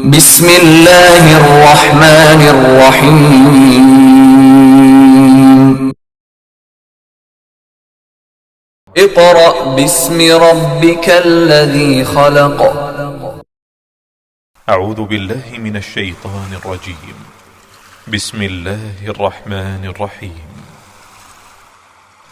بسم الله الرحمن الرحيم اقرأ باسم ربك الذي خلق. أعوذ بالله من الشيطان الرجيم. بسم الله الرحمن الرحيم.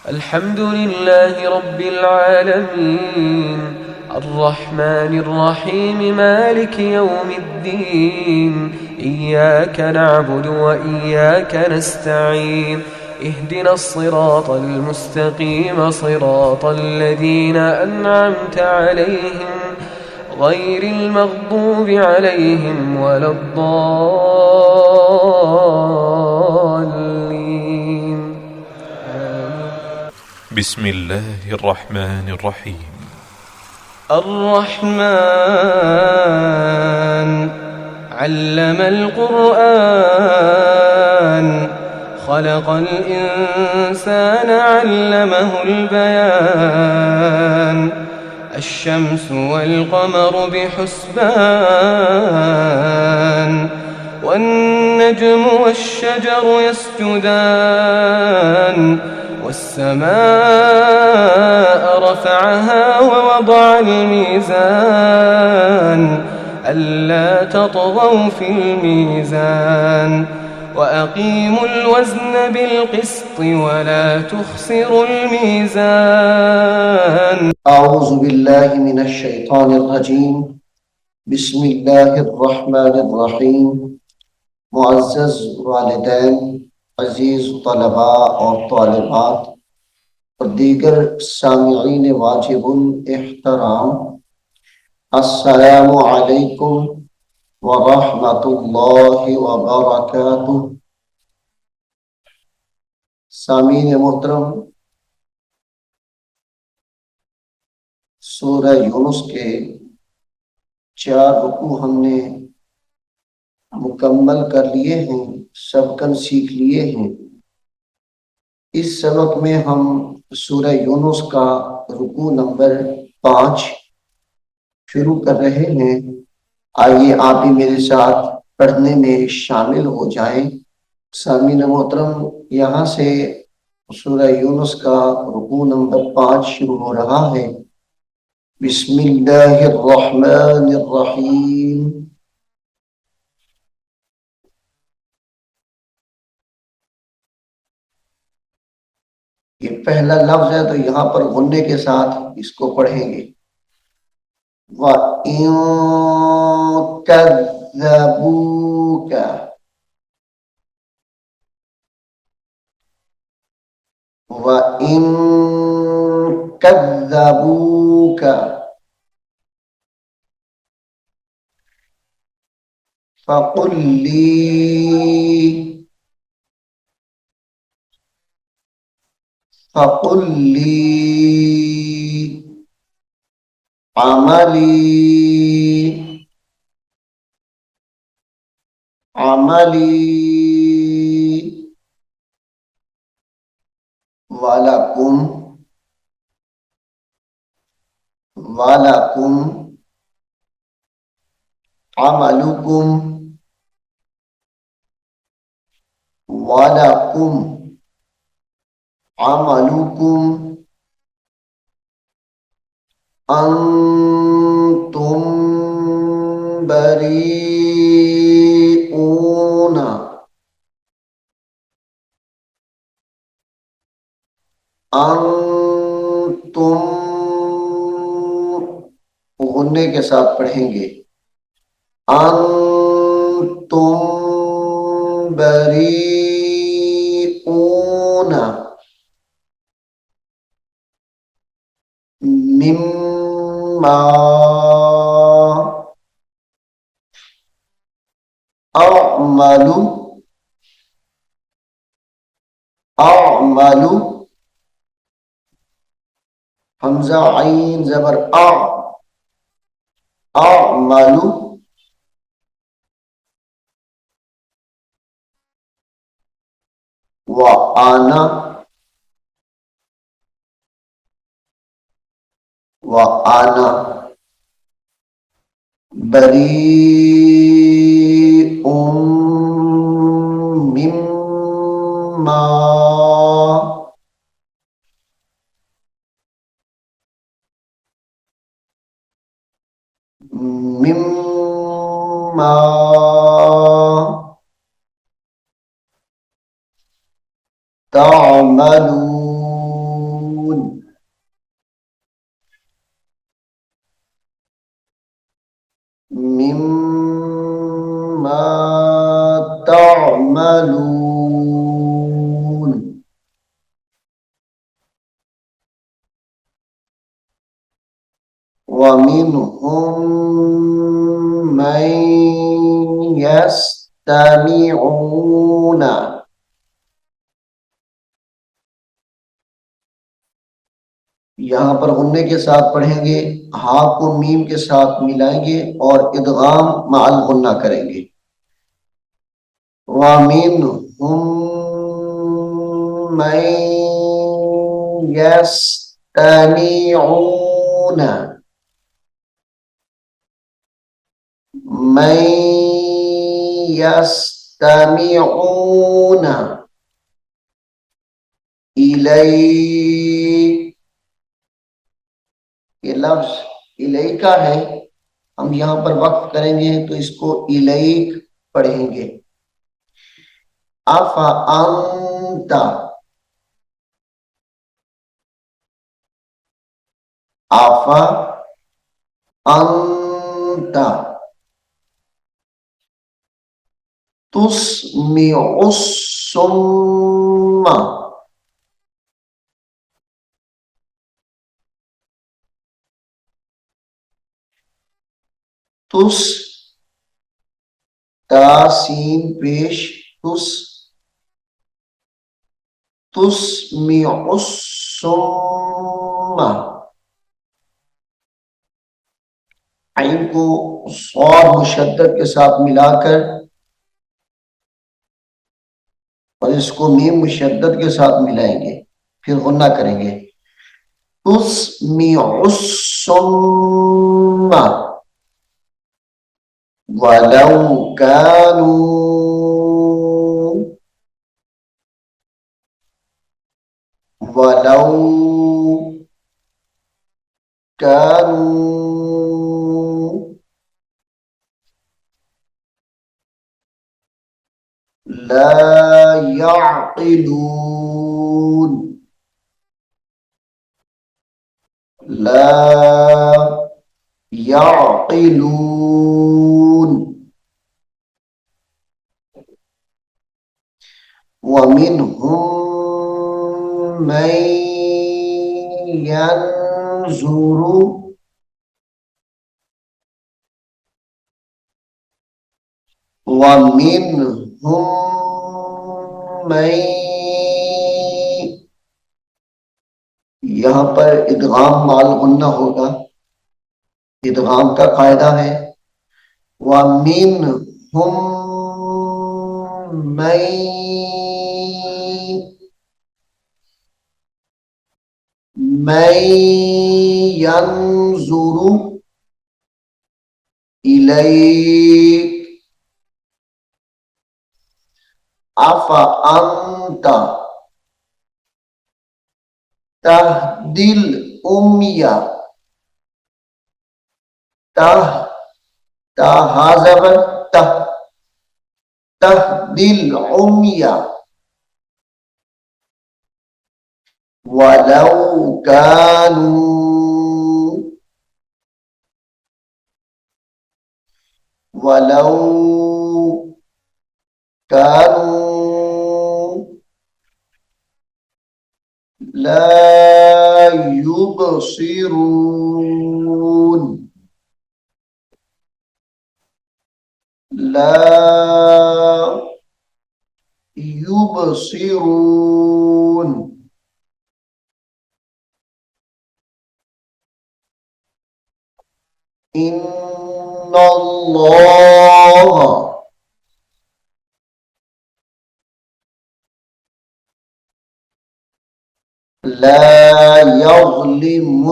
الحمد لله رب العالمين الرحمن الرحيم مالك يوم الدين إياك نعبد وإياك نستعين اهدنا الصراط المستقيم صراط الذين أنعمت عليهم غير المغضوب عليهم ولا الضالين. بسم الله الرحمن الرحيم. الرحمن علم القرآن خلق الإنسان علمه البيان الشمس والقمر بحسبان والنجم والشجر يسجدان والسماء رفعها ووضع الميزان ألا تطغوا في الميزان وأقيموا الوزن بالقسط ولا تخسروا الميزان. أعوذ بالله من الشيطان الرجيم. بسم الله الرحمن الرحيم. मुअज़्ज़ज़ वालिदैन, अजीज़ तलबा और तालिबात और दीगर सामिईन वाजिबुल एहतराम, अस्सलामु अलैकुम व रहमतुल्लाहि व बरकातुहू। सामीन मोहतरम, सूरह यूनुस के 4 रुकू हमने मुकम्मल कर लिए हैं, सबकन सीख लिए हैं। इस सबक में हम सूरह यूनुस का रुकू नंबर 5 शुरू कर रहे हैं। आइए आप भी मेरे साथ पढ़ने में शामिल हो जाएं। सामीन मोहतरम, यहाँ से सूरह यूनुस का रुकू नंबर 5 शुरू हो रहा है। बिस्मिल्लाहिर्रहमानिर्रहीम। ये पहला लफ्ज है, तो यहाँ पर गुन्ने के साथ इसको पढ़ेंगे। व इन कज़्ज़बूका, व इन कज़्ज़बूका फ़क़ुल ली अमली वलकुम अमलुकुम वलकुम अमलुकुम अंतुम बरीऊना अंतुम गुन्ने के साथ पढ़ेंगे। अंतुम बरीऊना मिम्मा अअमलु हमजा आइन जबर अअमलु व आना बरी मिम्मा तामलून, मिम्मा तामलून। वमिनहुम मन यस्तमिऊन, यहां पर गुन्ने के साथ पढ़ेंगे, हा को मीम के साथ मिलाएंगे और इदगाम माल गुन्ना करेंगे। वमिनहुम मन यस्तमिऊन, मन यस्तमिऊन इलैक, ये लफ्ज इलैका है, हम यहां पर वक्फ करेंगे तो इसको इलैक पढ़ेंगे। अफा अंता, अफा अंता तुस्मिउस सुम्मा, तुस तासीन पेश, तुस, तुस्मिउस सुम्मा, आइन को सौर मुशद्दद के साथ मिलाकर और इसको मीम मुशद्दद के साथ मिलाएंगे, फिर गुन्ना करेंगे। तुस्मिउस सुम्मा वलौ कानू, वलौ कानू ला यअक़िलून, ला यअक़िलून। वमिनहुम मन यंजुरु, वमिनहुम मन, यहां पर इदगाम माल गुन्ना होगा, इदगाम का कायदा है। वमिनहुम मन मन यंजुरु इलैक, अफा अंता तहदिल उम्मिया, तह, तहा ज़बर तह, तहदिल उम्मिया वलौ कानू, वलौ कानू ला युबसिरून, ला युबसिरून। इन्नल्लाह ला यज़्लिमुन्नास,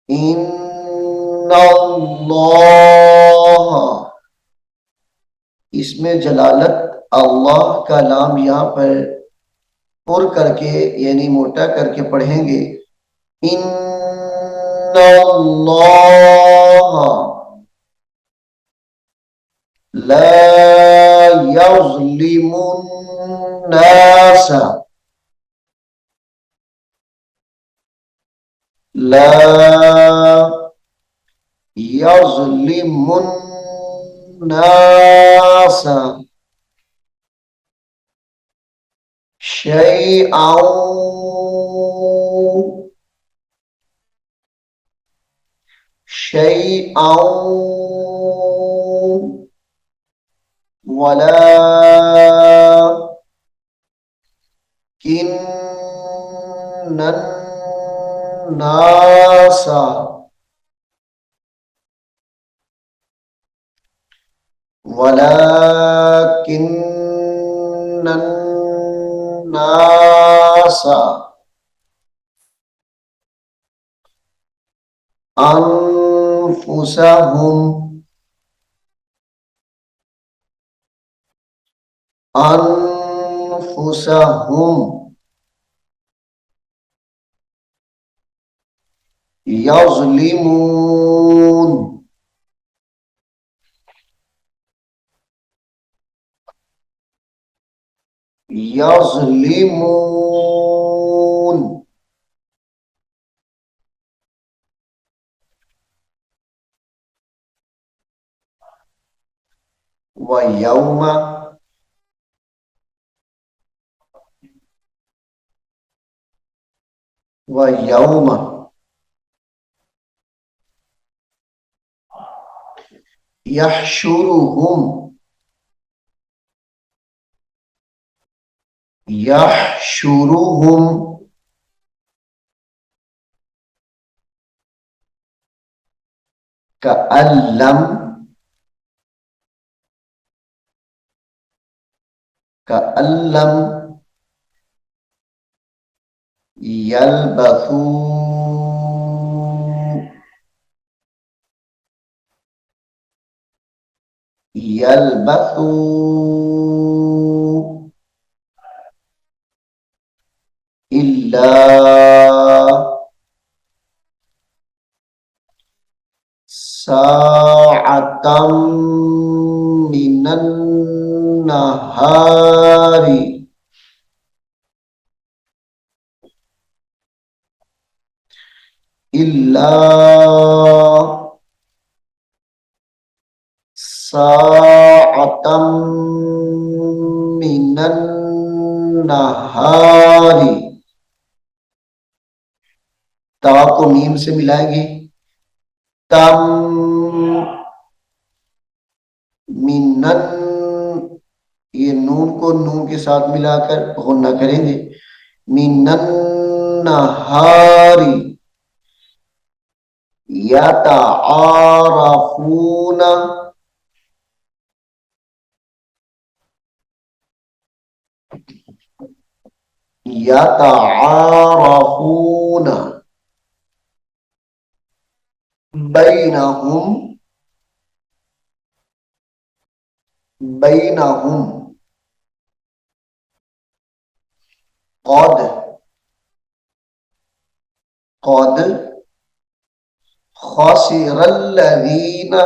इन्नल्लाह, इसमें जलालत अल्लाह का नाम यहाँ पर पुर करके यानी मोटा करके पढ़ेंगे, इन्नल्लाह ला यज़्लिमुन नास, ला यज़्लिमुन नास शैअन शैअन वला किन्नन नास वलाकिन्नन नास अनफुसहुम अनफुसहुम यज़्लिमून यज़्लिमून व यौम यहशुरुहुम यहशुरुहुम कअल्लम कअल्लम यल्बथू यल्बथू इल्ला साअतम मिनन नहारी इल्ला साअतम मिनन नहारी। ता को मीम से मिलाएंगे, तम मिनन, ये नून को नून के साथ मिलाकर गुन्ना करेंगे, मिनन नहारी यतआरफूना यतआरफूना बैनहुम बैनहुम क़द क़द ख़सिरल्लज़ीना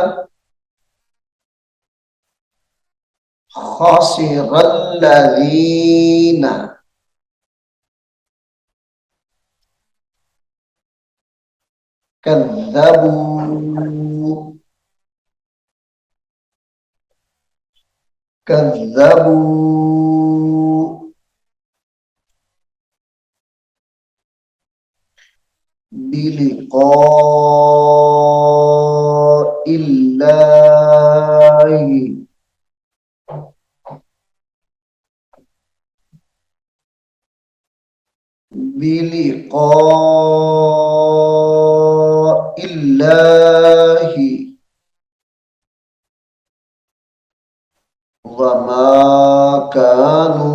ख़सिरल्लज़ीना कज़्ज़बू कज़्ज़बू बिलिक़ाइल्लाहि बिलिक़ाइल्लाहि वमा कानू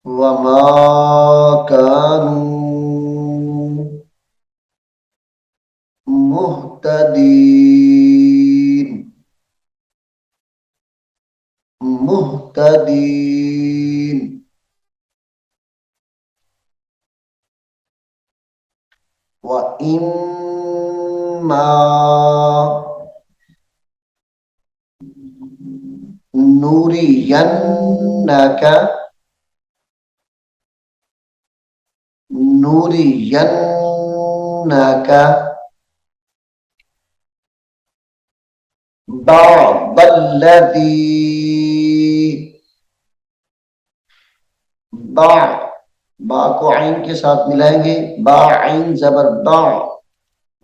वमा कानू मुहतदीन। मुहतदीन व इम्मा नूरियन्नका नूरियन्नका बअदल्लज़ी बा बा को आइन के साथ मिलाएंगे। बा आइन जबर बा,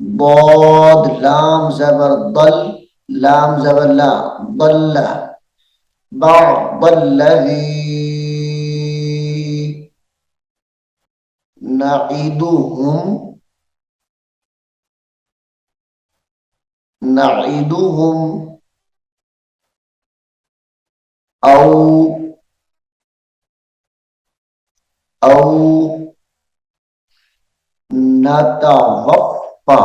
बौद लाम जबर दल, लाम जबर ला, दल्ला बअदल्लज़ी नईदुहुम नईदुहुम औ औ नतवफ़्फ़ा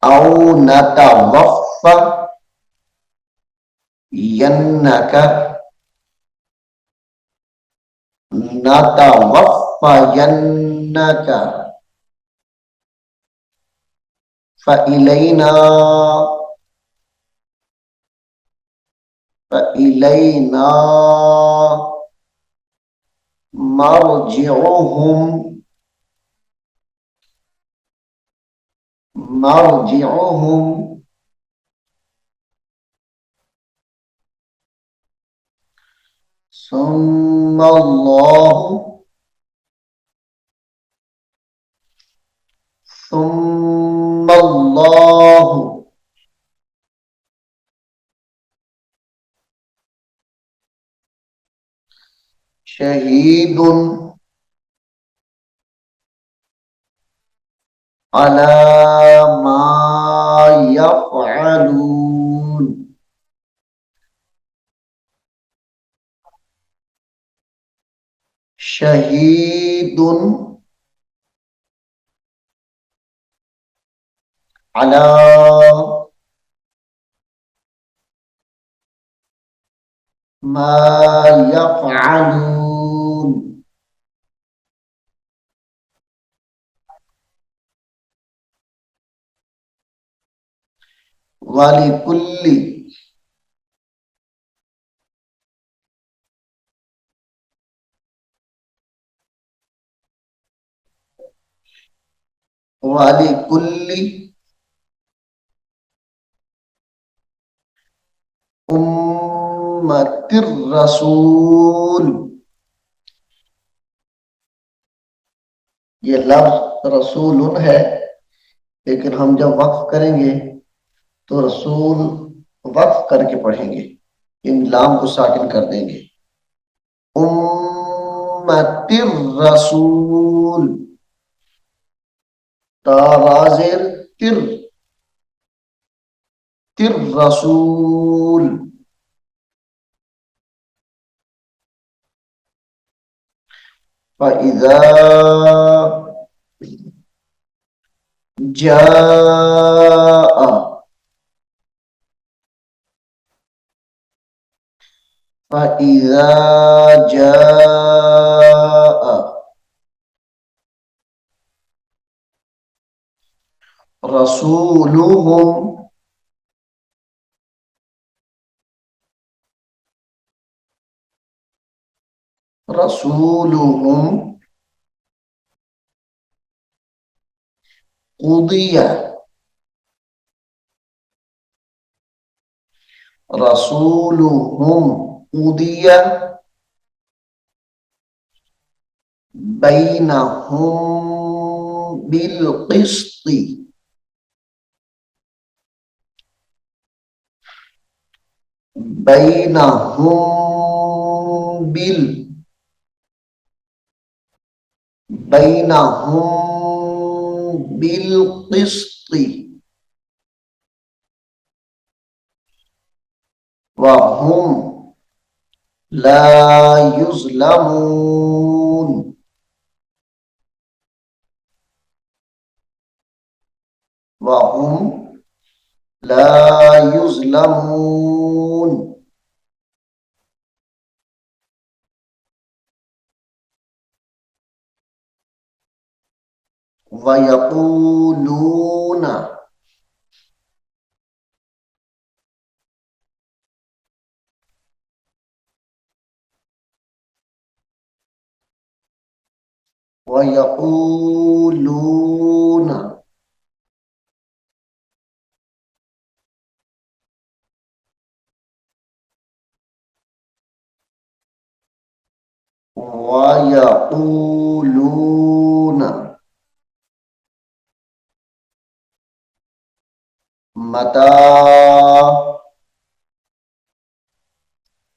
औ नतवफ़्फ़ा यन्नका नतवफ़्फ़ा यन्नका फ़इलैना फ़इलैना मर्जिउहुम मर्जिउहुम सुम्मल्लाहु सुम्मल्लाहु शहीदुन अला मा यफ़अलून शहीदुन अला मा यफ़अलून वलिकुल्लि वलिकुल्लि उम्मतिर रसूल। ये लफ्ज रसूलुन है, लेकिन हम जब वक्फ करेंगे तो रसूल वक्फ करके पढ़ेंगे, इन लाम को साकिन कर देंगे। उम्मतिर रसूल ताराजेर तिर तिर रसूल फ़इज़ा जाअ फ़इज़ा जाअ रसूलुहुम रसूलुहुम क़ुदिया रसूलुहुम क़ुदिया बैनहुम बिल क़िस्ति बैनहुम बिल बैनहुम बिल क़िस्ति वहुम ला युज़लमून वहुम لا يظلمون ويقولون ويقولون ويقولون متى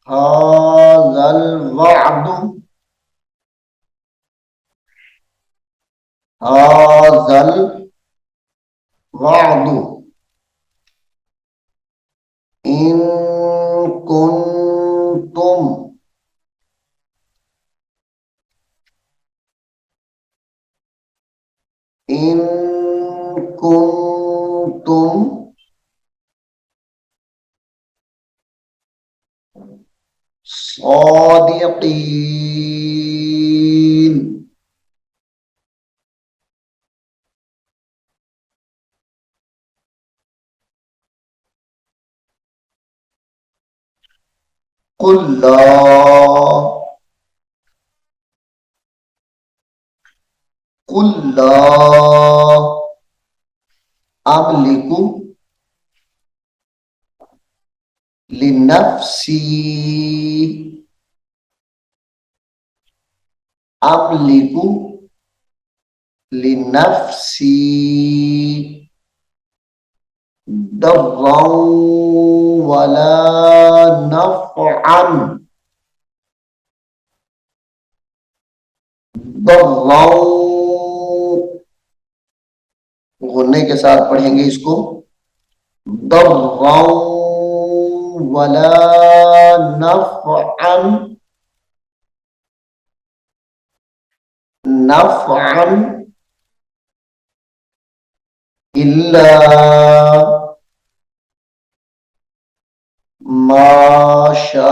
هذا الوعد هذا الوعد إن كنتم إن كنتم صادقين قل لا أملك لنفسي أملك لنفسي ضرا ولا نفعا ضرا गुन्ने के साथ पढ़ेंगे इसको ضرا वला नफअन नफअन इल्ला माशा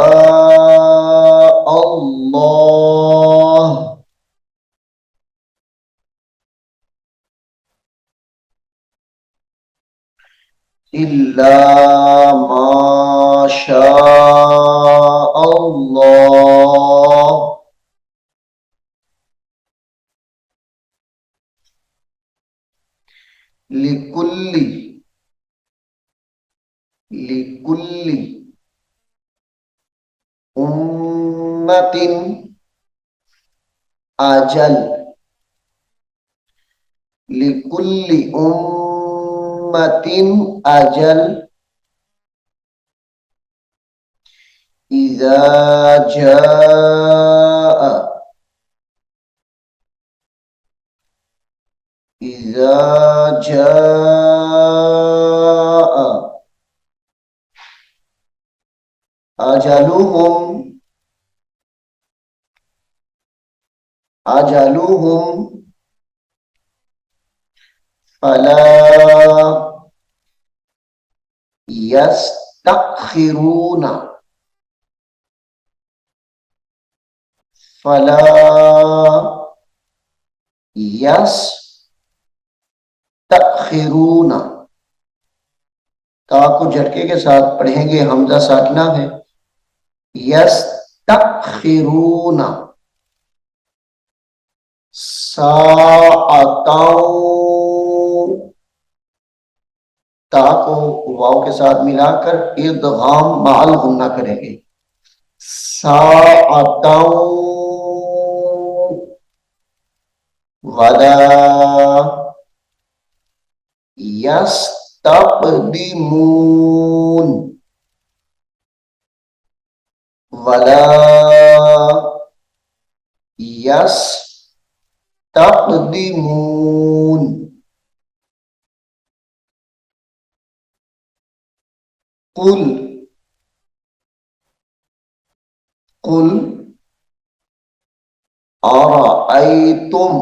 अल्लाह इल्ला माशा अल्लाह लिकुल्ली लिकुल्ली उम्मतिन अजल लिकुल्ली उम्मतिन अजल इज़ा जाअ इज़ा जाअ अजलुहुम अजलुहुम फला यस्तखिरून फला यस्तखिरून ता को झटके के साथ पढ़ेंगे हमजा साकिना है यस्तखिरून साअतौ ता को वाव के साथ मिलाकर इदगाम माल गुन्ना करेंगे साअतौ वला यस्तक़दिमून वला यस्तक़दिमून कुल कुल अराअयतुम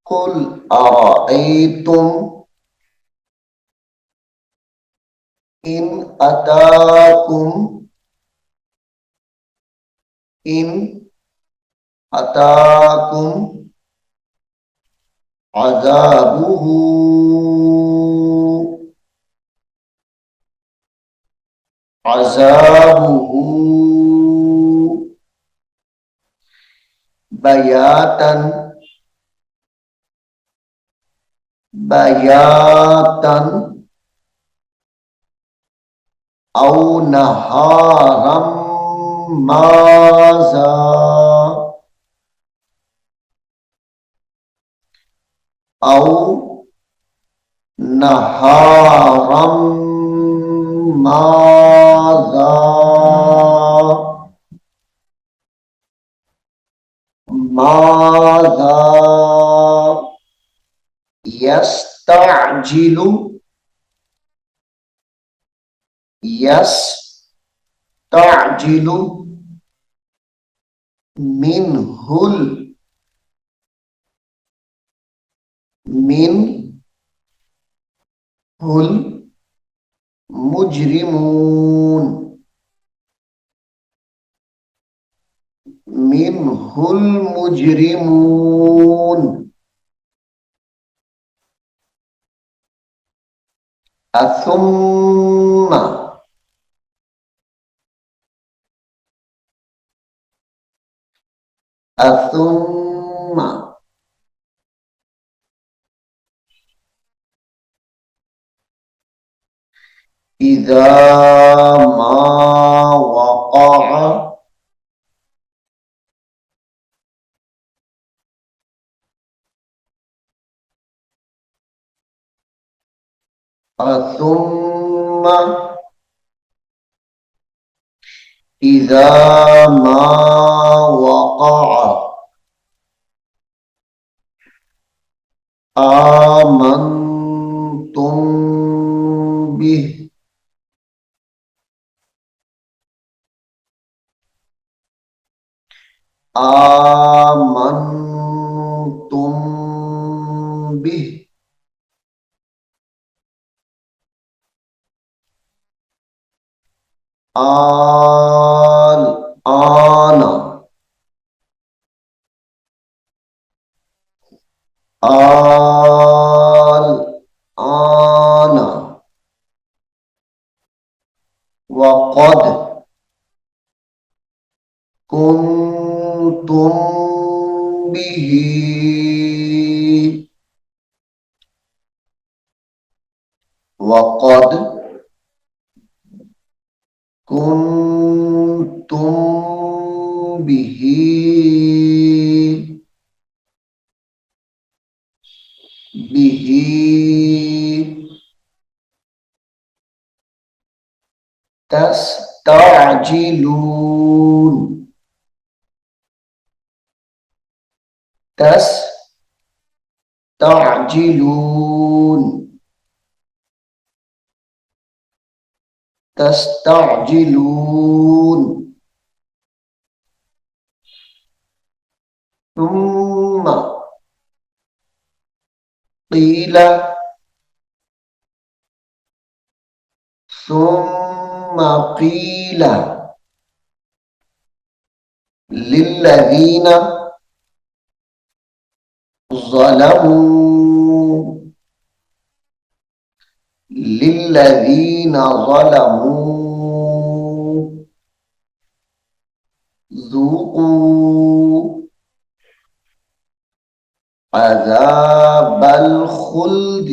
कुल अराअयतुम इन अताकुम, इन अताकुम अज़ाबुहु, अज़ाबुहु बयातन, बयातन औ नहारम माज़ा, औ नहारम माज़ा, माज़ा यस्तअजिलु, यस्तअजिलु मिनहुल, मिनहुल मुजरिमून, मिनहुल मुजरिमून असुम्मा, असुम्मा इज़ा मा वक़अ, असुम्मा इज़ा मा वक़अ आमंतुम बिह, आमंतुम बिह आल आना, आल आना वक़द कुन्तुम बिही, वक़द कुन्तुम बिही बिही तस्तअजिलून, तस्तअजिलून, तस्तअजिलून सुम्मा क़ील, सुम्मा क़ील लिल्लज़ीना ज़लमू, लिल्लज़ीना ज़लमू ज़ूक़ू अज़ाबल खुल्द,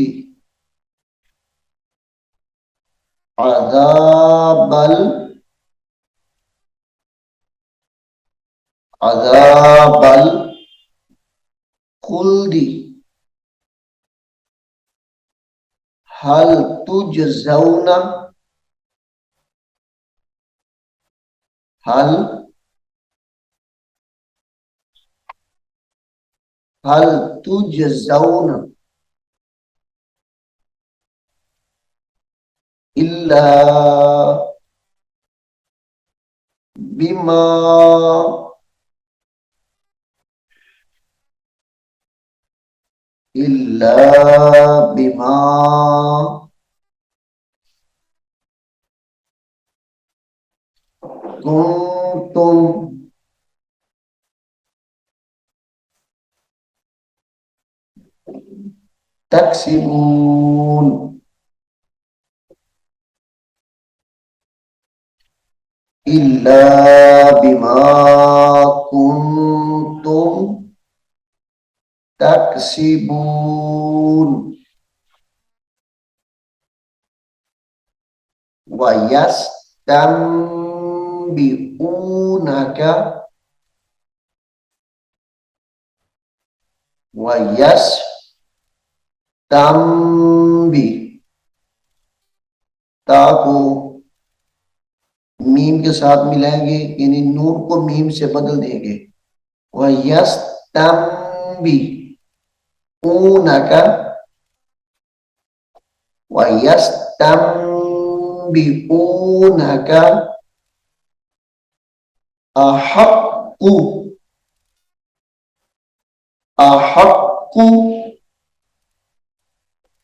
अज़ाबल, अज़ाबल खुल्दी हल तुजज़ौना, हल, हल तुजज़ौना इल्ला बिमा, इल्ला बिमा कुंतुम तक्सिबून इल्ला बिमा कुंतुम तक्सिबून वयस्तंबिऊनका वयस्तंबि ता को मीम के साथ मिलाएंगे, यानी नून को मीम से बदल देंगे। वयस्तंबिऊनका वयस्तंबिऊनका अहक्कु अहक्कु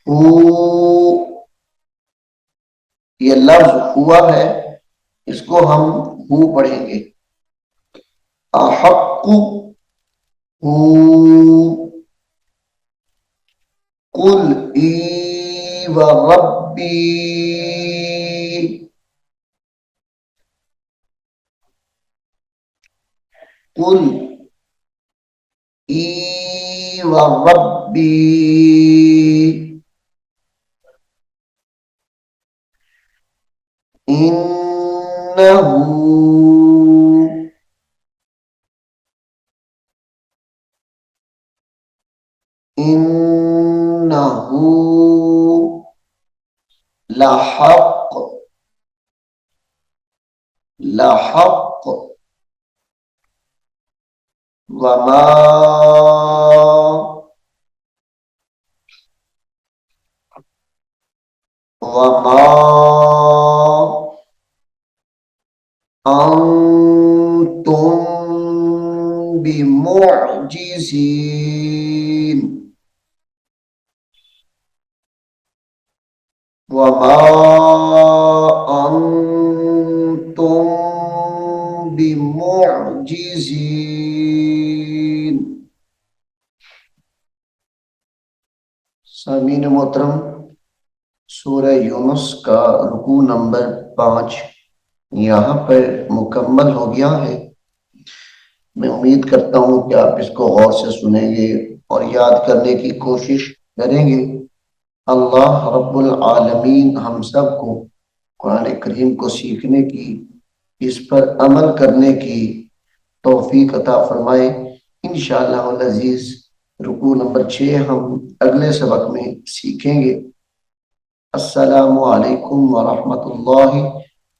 हु, ये लफ्ज हुआ है, इसको हम हु पढ़ेंगे। अहक्कु हु कुल ई व रब्बी कुल ई व रब्बी इन्नहु इन्नहु लहक़ लहक़ वमा वमा अंतुम बिमुअजिज़ीन वमा अंतुम बिमुअजिज़ीन। सामीन मोहतरम, सूरह यूनुस का रुकू नंबर 5 यहाँ पर मुकम्मल हो गया है। मैं उम्मीद करता हूँ कि आप इसको गौर से सुनेंगे और याद करने की कोशिश करेंगे। अल्लाह रब्बुल आलमीन हम सब को कुरान करीम को सीखने की, इस पर अमल करने की तौफीक अता फरमाए। इंशाअल्लाह अज़ीज़ रुकू नंबर 6 हम अगले सबक में सीखेंगे। अस्सलामु अलैकुम व रहमतुल्लाहि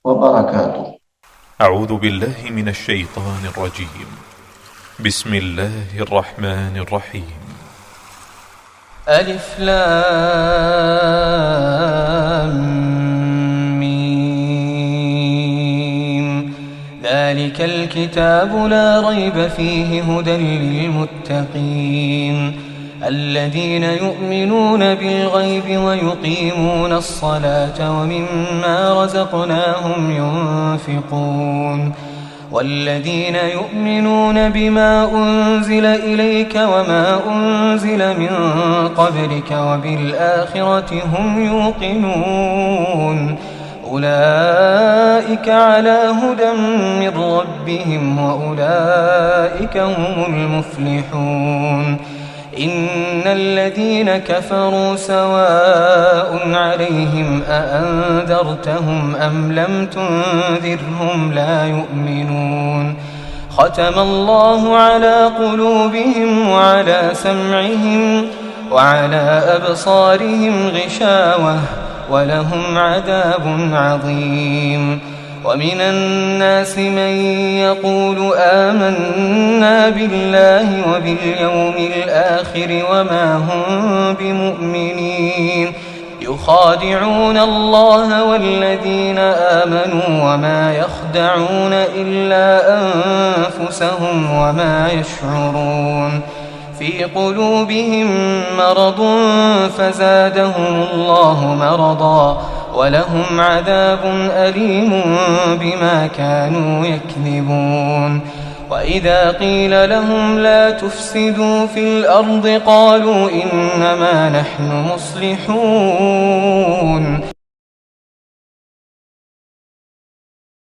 व बरकातुहू। أعوذ بالله من الشيطان الرجيم. بسم الله الرحمن الرحيم. ألف لام ميم ذلك الكتاب لا ريب فيه هدى للمتقين الذين يؤمنون بالغيب ويقيمون الصلاة ومما رزقناهم ينفقون والذين يؤمنون بما أنزل إليك وما أنزل من قبلك وبالآخرة هم يوقنون أولئك على هدى من ربهم وأولئك هم المفلحون إن الذين كفروا سواء عليهم أأنذرتهم أم لم تنذرهم لا يؤمنون ختم الله على قلوبهم وعلى سمعهم وعلى أبصارهم غشاوة ولهم عذاب عظيم ومن الناس من يقول آمنا بالله وباليوم الآخر وما هم بمؤمنين يخادعون الله والذين آمنوا وما يخدعون إلا أنفسهم وما يشعرون في قلوبهم مرض فزادهم الله مرضا ولهم عذاب أليم بما كانوا يكذبون. وإذا قيل لهم لا تفسدوا في الأرض قالوا إنما نحن مصلحون